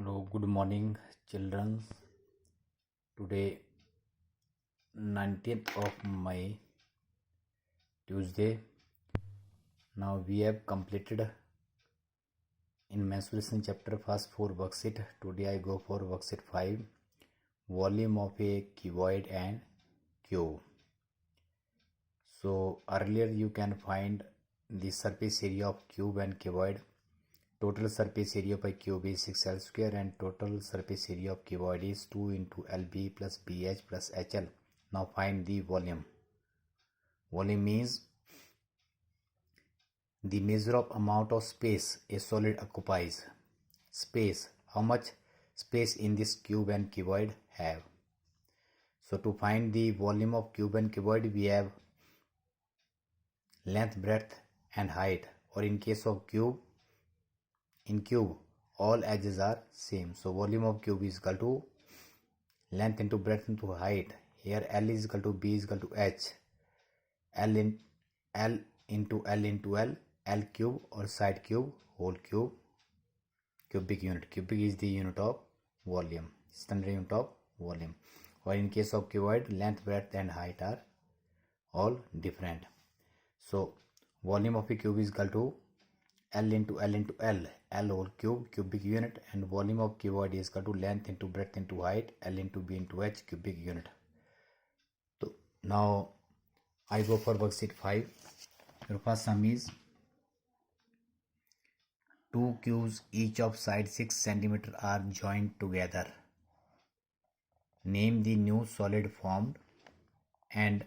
Hello, good morning, children. Today, 19th of May, Tuesday. Now we have completed in mensuration chapter first 4 worksheet. Today I go for worksheet 5, volume of a cuboid and cube. So earlier you can find the surface area of cube and cuboid. Total surface area of a cube is 6L square and total surface area of cuboid is 2 into LB plus BH plus HL. Now find the volume. Volume means the measure of amount of space a solid occupies. Space, how much space in this cube and cuboid have. So to find the volume of cube and cuboid, we have length, breadth and height, or in case of cube, in cube all edges are same. So volume of cube is equal to length into breadth into height. Here L is equal to B is equal to H. L into L cube or side cube, whole cube, cubic unit. Cubic is the unit of volume, standard unit of volume. Or in case of cuboid, length, breadth and height are all different. So volume of a cube is equal to L into L whole cube, cubic unit, and volume of cuboid is equal to length into breadth into height, L into B into H, cubic unit. So now I go for worksheet 5. Your first sum is 2 cubes each of side 6 cm are joined together. Name the new solid formed and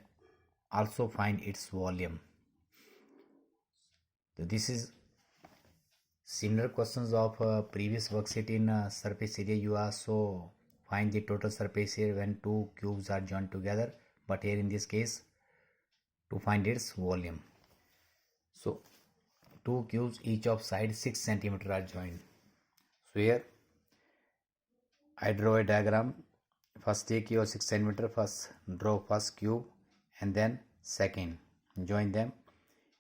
also find its volume. So this is similar questions of previous worksheet. In surface area you also find the total surface area when 2 cubes are joined together, but here in this case to find its volume. So 2 cubes each of side 6 cm are joined. So here I draw a diagram. First take your 6 cm, first draw first cube and then second, join them.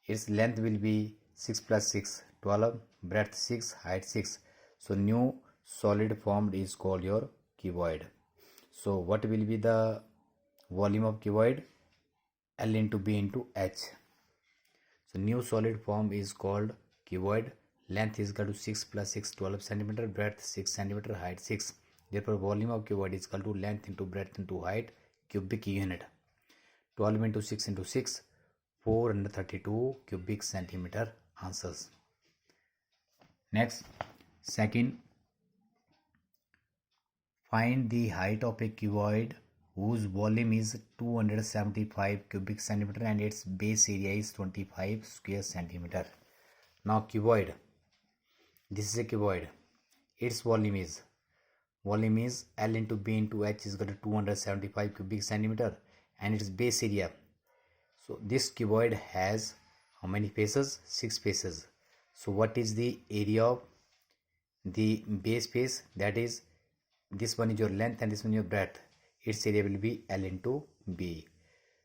Its length will be 6 plus 6, 12, breadth 6, height 6. So new solid formed is called your cuboid. So what will be the volume of cuboid? L into B into H. So new solid form is called cuboid. Length is equal to 6 plus 6, 12 cm, breadth 6 cm, height 6. Therefore volume of cuboid is equal to length into breadth into height, cubic unit. 12 into 6 into 6, 432 cubic centimeter answers. Next, second, find the height of a cuboid whose volume is 275 cubic centimeter and its base area is 25 square centimeter. Now cuboid, this is a cuboid. Its volume is L into B into H is equal to 275 cubic centimeter and its base area. So this cuboid has how many faces? 6 faces. So what is the area of the base face? That is, this one is your length and this one your breadth. Its area will be L into B.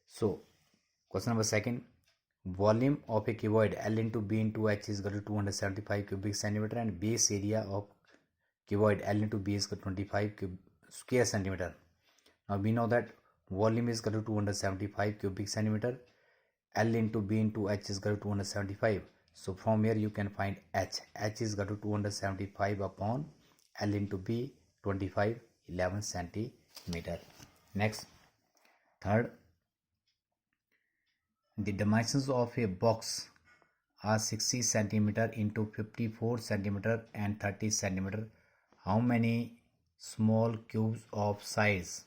So question number second, volume of a cuboid L into B into H is equal to 275 cubic centimeter and base area of cuboid L into B is equal to 25 square centimeter. Now we know that volume is equal to 275 cubic centimeter. L into B into H is equal to 275. So from here you can find H. H is equal to 275 upon L into B, 25, 11 centimeter. Next, third, the dimensions of a box are 60 centimeter into 54 centimeter and 30 centimeter. How many small cubes of size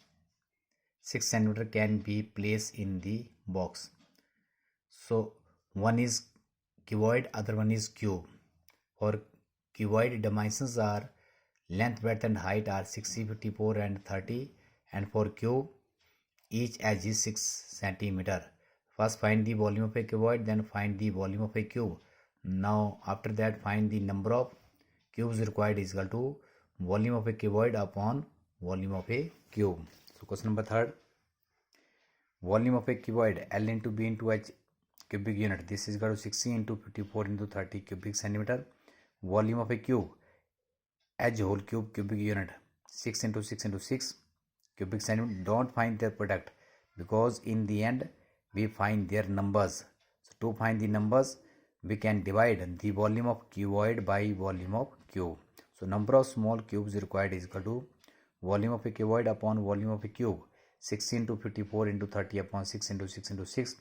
6 centimeter can be placed in the box? So one is cuboid, other one is cube. For cuboid, dimensions are length, breadth and height are 60, 54 and 30, and for cube each edge is 6 centimeter. First find the volume of a cuboid, then find the volume of a cube. Now after that find the number of cubes required is equal to volume of a cuboid upon volume of a cube. So question number third, volume of a cuboid L into B into H cubic unit. This is equal to 60 into 54 into 30 cubic centimeter. Volume of a cube H whole cube cubic unit, 6 into 6 into 6 cubic centimeter. Don't find their product because in the end we find their numbers. So to find the numbers, we can divide the volume of cuboid by volume of cube. So number of small cubes required is equal to volume of a cuboid upon volume of a cube. 16 to 54 into 30 upon 6 into 6 into 6.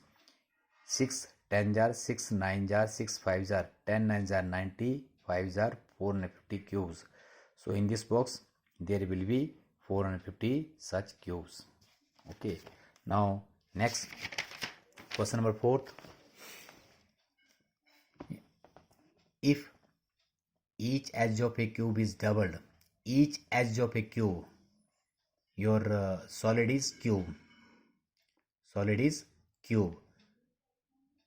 6 10 jar, 6 9 jar, 6 5 jar, 10 9 jar 90, 5 jar 450 cubes. So in this box there will be 450 such cubes. Okay. Now next question number 4. If each edge of a cube is doubled, each edge of a cube, your solid is cube.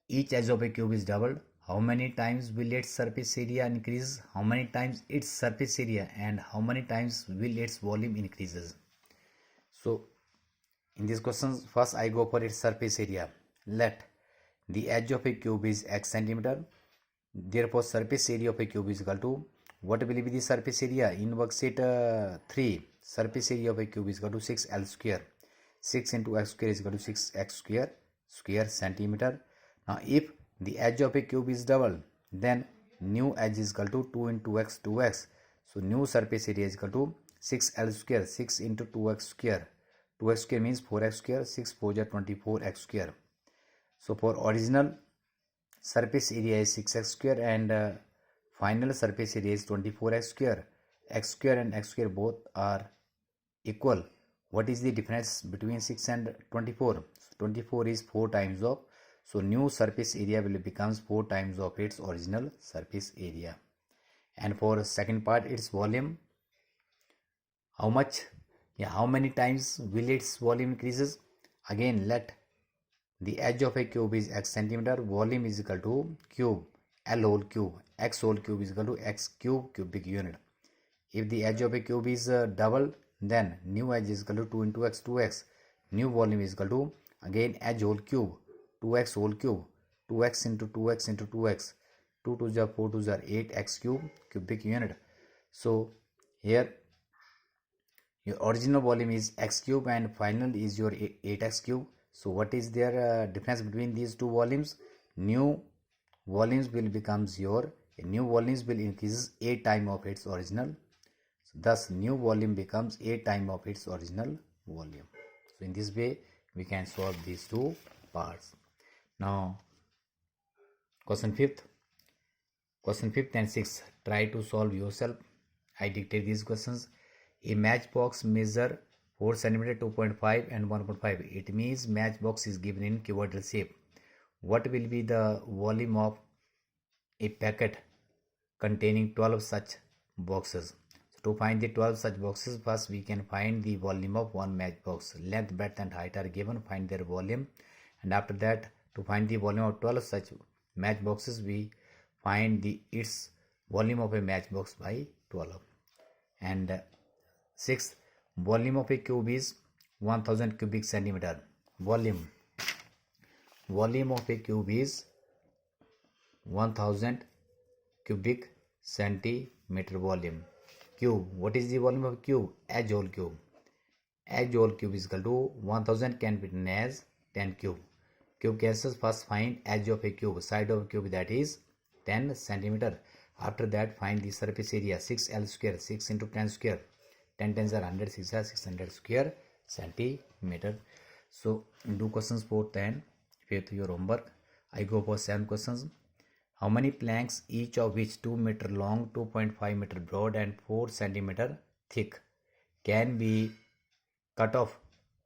Each edge of a cube is doubled. How many times will its surface area increase? How many times its surface area and how many times will its volume increases? So in this question, first I go for its surface area. Let the edge of a cube is x centimeter. Therefore surface area of a cube is equal to, what will be the surface area? In worksheet 3, surface area of a cube is equal to 6l square. 6 into x square is equal to 6x square centimeter. Now if the edge of a cube is double, then new edge is equal to 2 into x 2x. So new surface area is equal to 6l square, 6 into 2x square. 2x square means 4x square, 6 4 is 24x square. So for original surface area is 6x square and final surface area is 24x square. X square and x square both are equal. What is the difference between 6 and 24? 24 is 4 times of. So new surface area will becomes 4 times of its original surface area. And for second part, its volume, how many times will its volume increases? Again, let the edge of a cube is x centimeter, volume is equal to cube, L whole cube, x whole cube is equal to x cube cubic unit. If the edge of a cube is double, then new edge is equal to 2 into x 2x. New volume is equal to, again, edge whole cube, 2x whole cube, 2x into 2x into 2x, 2 to the 4 to the 8x cube cubic unit. So here your original volume is x cube and final is your 8x cube. So what is their difference between these two volumes? New volumes will increase 8 times of its original. So thus new volume becomes 8 times of its original volume. So in this way we can solve these two parts. Now question 5th and 6th, try to solve yourself. I dictate these questions. A matchbox measure 4 cm, 2.5 and 1.5. It means matchbox is given in cuboidal shape. What will be the volume of a packet containing 12 such boxes? So to find the 12 such boxes, first we can find the volume of one matchbox. Length, breadth and height are given. Find their volume. And after that, to find the volume of 12 such matchboxes, we find its volume of a matchbox by 12. And 6th, volume of a cube is 1000 cubic centimeter. Volume of a cube is 1000 cubic centimeter volume. Cube, what is the volume of a cube? Edge whole cube. Edge whole cube is equal to 1000 can be written as 10 cube. Cube cancels. First find edge of a cube, side of a cube, that is 10 centimeter. After that find the surface area, 6l square, 6 into 10 square, 10 tens are 100, 6 are 600 square centimeter. So do questions 4th and 5th your homework. I go for 7 questions. How many planks, each of which 2 meter long, 2.5 meter broad and 4 centimeter thick, can be cut off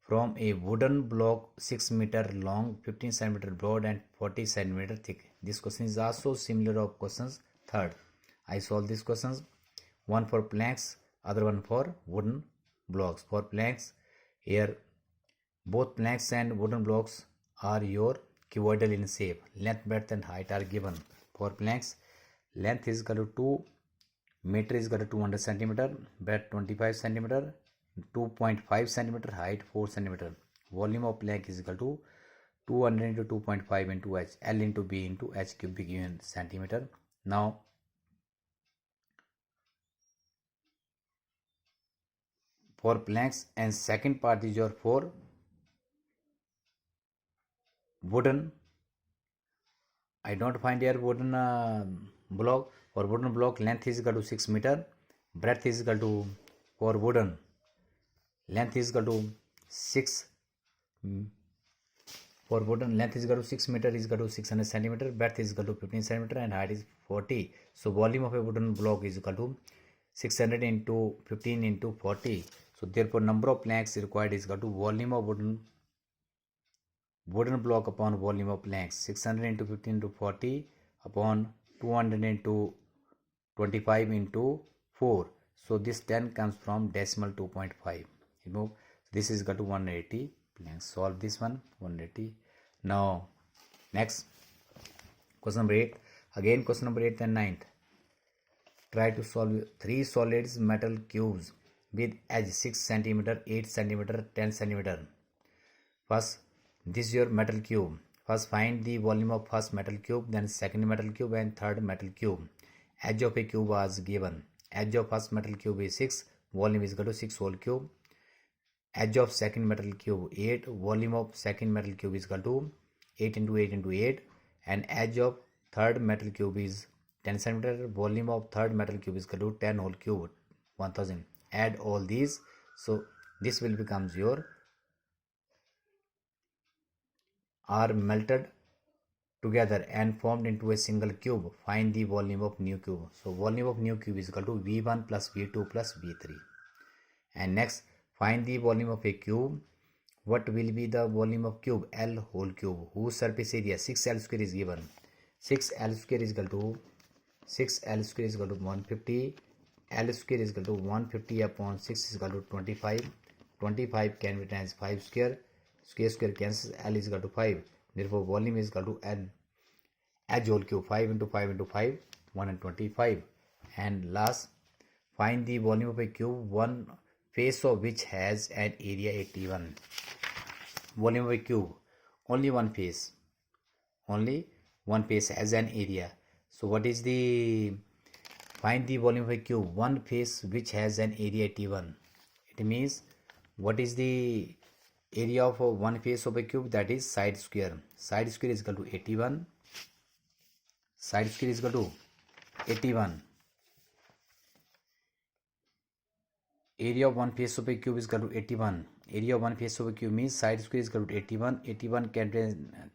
from a wooden block 6 meter long, 15 centimeter broad and 40 centimeter thick? This question is also similar of questions 3rd. I solve these questions. One for planks, other one for wooden blocks. For planks, here both planks and wooden blocks are your cuboidal in shape. Length, breadth and height are given. For planks, length is equal to 2 meter is equal to 200 centimeter, breadth 25 centimeter, 2.5 centimeter, height 4 centimeter. Volume of plank is equal to 200 into 2.5 into h, L into B into h cubic unit centimeter. Now 4 planks, and second part is your 4 wooden. I don't find here wooden block. For wooden block, length is equal to 6 meter, breadth is equal to, for wooden length is equal to 6, for wooden length is equal to 6 meter is equal to 600 centimeter, breadth is equal to 15 centimeter, and height is 40. So volume of a wooden block is equal to 600 into 15 into 40. So therefore number of planks required is equal to volume of wooden block upon volume of planks. 600 into 15 into 40 upon 200 into 25 into 4. So this 10 comes from decimal 2.5. Remove. This is equal to 180 planks. Solve this one, 180. Now next question number 8. Again question number 8 and 9th. Try to solve 3 solids metal cubes with edge 6 cm, 8 cm, 10 cm. First, this is your metal cube. First find the volume of first metal cube, then second metal cube, and third metal cube. Edge of a cube was given. Edge of first metal cube is 6, volume is equal to 6 whole cube. Edge of second metal cube 8, volume of second metal cube is equal to 8 into 8 into 8, and edge of third metal cube is 10 cm, volume of third metal cube is equal to 10 whole cube, 1000. Add all these, so this will becomes your are melted together and formed into a single cube. Find the volume of new cube. So volume of new cube is equal to V1 plus V2 plus V3. And next, find the volume of a cube. What will be the volume of cube? L whole cube, whose surface area 6L square is given. 6L square is equal to 150. L square is equal to 150 upon 6 is equal to 25. 25 can be times 5 square. Square cancels. L is equal to 5. Therefore volume is equal to L edge whole cube, 5 into 5 into 5, 125. And last, find the volume of a cube, one face of which has an area 81. Volume of a cube, only one face has an area. So what is the, find the volume of a cube, one face which has an area 81. It means what is the area of one face of a cube? That is side square. Side square is equal to 81. Side square is equal to 81. Area of one face of a cube is equal to 81. Area of one face of a cube means side square is equal to 81. 81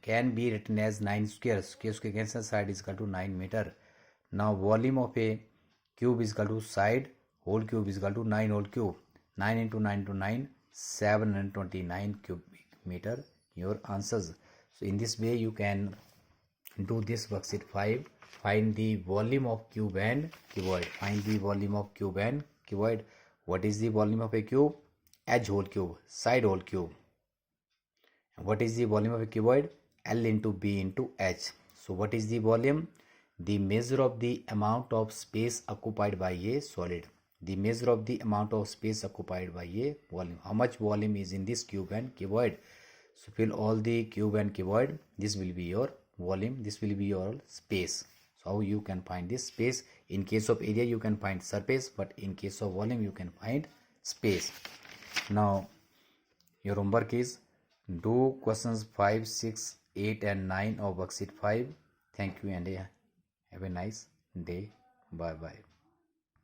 can be written as 9 square. Square cancel, side is equal to 9 meter. Now volume of a cube is equal to side whole cube is equal to 9 whole cube. 9 into 9 into 9, 729 cubic meter. Your answers. So in this way you can do this worksheet 5. Find the volume of cube and cuboid. Find the volume of cube and cuboid. What is the volume of a cube? Edge whole cube, side whole cube. What is the volume of a cuboid? L into B into H. So what is the volume? The measure of the amount of space occupied by a solid. The measure of the amount of space occupied by a volume. How much volume is in this cube and cuboid? So fill all the cube and cuboid. This will be your volume. This will be your space. So how you can find this space? In case of area you can find surface, but in case of volume you can find space. Now your homework is do questions 5, 6, 8 and 9 of worksheet 5. Thank you and have a nice day. Bye bye.